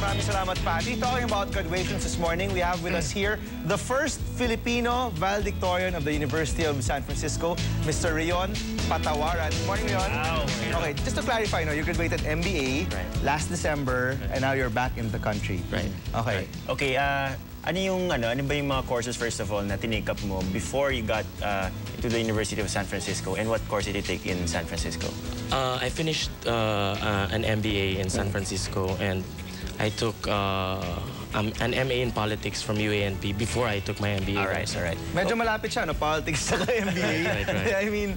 Maraming salamat, Patty. Talking about graduations this morning, we have with us here the first Filipino valedictorian of the University of San Francisco, Mr. Rion Patawaran. Good morning, Rion. Wow. Okay, just to clarify, you graduated MBA last December, and now you're back in the country. Right. Okay. Okay, ano ba yung mga courses, first of all, na tinake up mo before you got to the University of San Francisco, and what course did you take in San Francisco? I finished an MBA in San Francisco, and I took an MA in politics from UANP before I took my MBA. All right. Medyo malapit siya, no? Politics sa MBA. Right. I mean,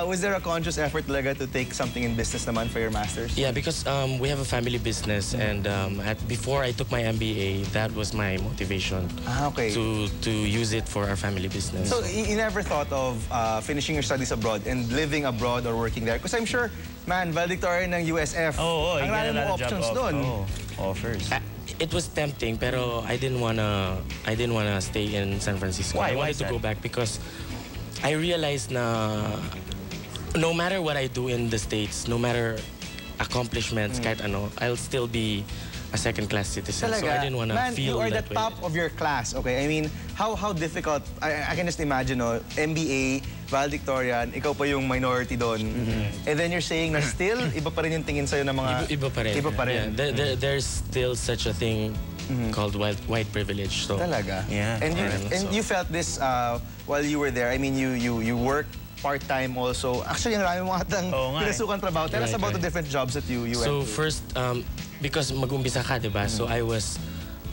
was there a conscious effort talaga to take something in business naman for your master's? Yeah, because we have a family business, and before I took my MBA, that was my motivation Okay. to use it for our family business. So you never thought of finishing your studies abroad and living abroad or working there? Because I'm sure, man, valedictorian ng USF, ang rami mong options doon. Offers. It was tempting, pero I didn't wanna stay in San Francisco. Why? I wanted to go back because I realized na no matter what I do in the States, no matter accomplishments, kahit ano, I'll still be a second-class citizen. Talaga? So I didn't wanna feel you are that the way. top of your class, okay? I mean, how difficult, I can just imagine, no? MBA, valedictorian, ikaw pa yung minority doon. And then you're saying na still, iba pa rin yung tingin sa'yo ng mga... Iba pa rin. Iba pa rin. Yeah, there's still such a thing called white privilege. So. Talaga? Yeah. And you felt this while you were there. I mean, you worked part-time also. Actually, ang rami mga atang pinasukan trabaho. Tell us about the different jobs that you went So to. first, because mag-umpisa ka, diba? So I was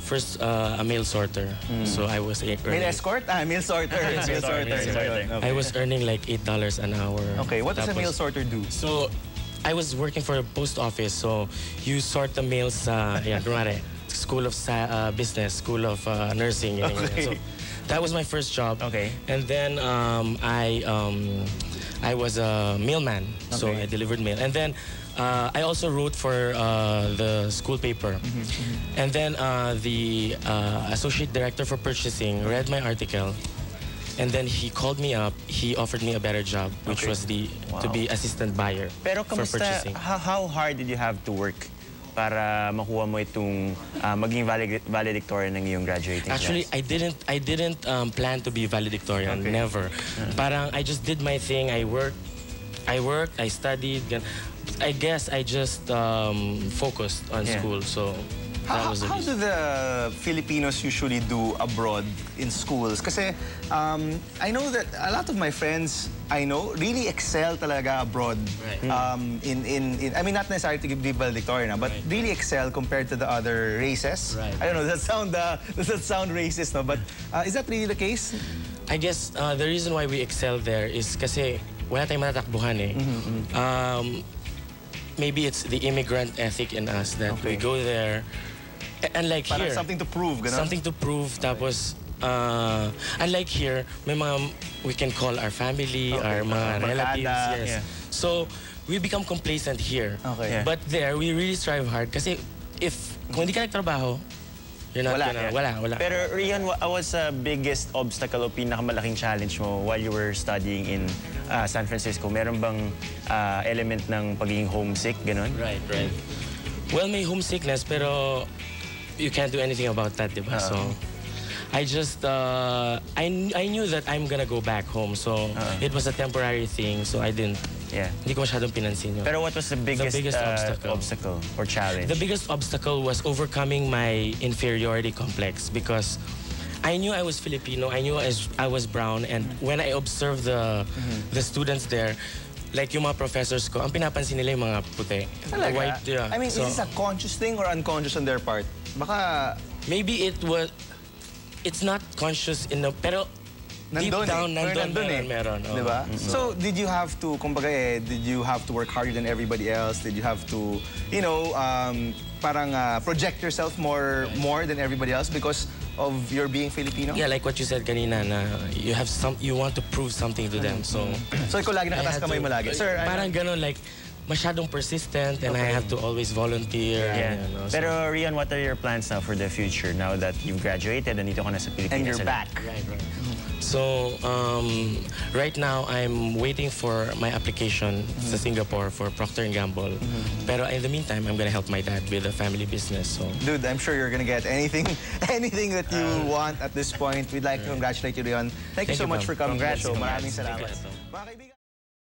first a mail sorter. So I was earning... Mail escort? Mail sorter. Mail sorter. I was earning like $8 an hour. Okay, what does a mail sorter do? So I was working for a post office. So you sort the mails sa, kunwari, School of Business, School of Nursing. Okay. So that was my first job. Okay. And then I was a mailman. So I delivered mail. And then I also wrote for the school paper. And then the associate director for purchasing read my article. And then he called me up. He offered me a better job, which was to be assistant buyer for purchasing. How hard did you have to work para makuha mo itong maging valedictorian ng iyong graduating Actually, class? I didn't plan to be valedictorian. Never. Parang I just did my thing. I worked, I studied. I guess I just focused on school. So that was the How reason. do the Filipinos usually do abroad in schools? Kasi I know that a lot of my friends really excel talaga abroad. Right. I mean, not necessarily to be valedictorian, but really excel compared to the other races. Right. I don't know, does that sound racist, no? But is that really the case? I guess the reason why we excel there is kasi wala tayong matatakbuhan eh. Maybe it's the immigrant ethic in us that we go there. Unlike Parang here, something to prove, gano'n? something to prove. Tapos, unlike here, may mga we can call our family, our mga relatives. Yes. Yeah. So we become complacent here. Okay. But there, we really strive hard. Kasi kung hindi ka nagtrabaho, you're not wala. Pero Rion, what was the biggest obstacle o pinakamalaking challenge mo while you were studying in San Francisco? Meron bang element ng pagiging homesick, gano'n? Right. Well, may homesickness, pero you can't do anything about that, diba? So I just, I knew that I'm gonna go back home. So it was a temporary thing, so I didn't, hindi ko masyadong pinansin yun. Pero what was the biggest obstacle or challenge? The biggest obstacle was overcoming my inferiority complex because I knew I was Filipino, I knew I was brown, and when I observed the students there, like yung mga professors ko, ang pinapansin nila yung mga puti. Talaga? White, I mean, is this a conscious thing or unconscious on their part? Baka... Maybe it's not conscious pero deep down, meron. Diba? So, did you have to, kumbaga did you have to work harder than everybody else? Did you have to, parang project yourself more than everybody else because of your being Filipino? Yeah, like what you said kanina, na you want to prove something to them. So ikaw lagi nakatas kamay mo lagi. Sir, parang ganun, like, masyadong persistent and I have to always volunteer. Pero Rion, what are your plans now for the future now that you've graduated and dito ka na sa Pilipinas? And you're back. Right. So right now I'm waiting for my application to Singapore for Procter & Gamble. Pero in the meantime, I'm gonna help my dad with a family business. So Dude, I'm sure you're gonna get anything that you want at this point. We'd like to congratulate you, Rion. Thank you so much for coming to the show. Maraming salamat. Mga kaibigan.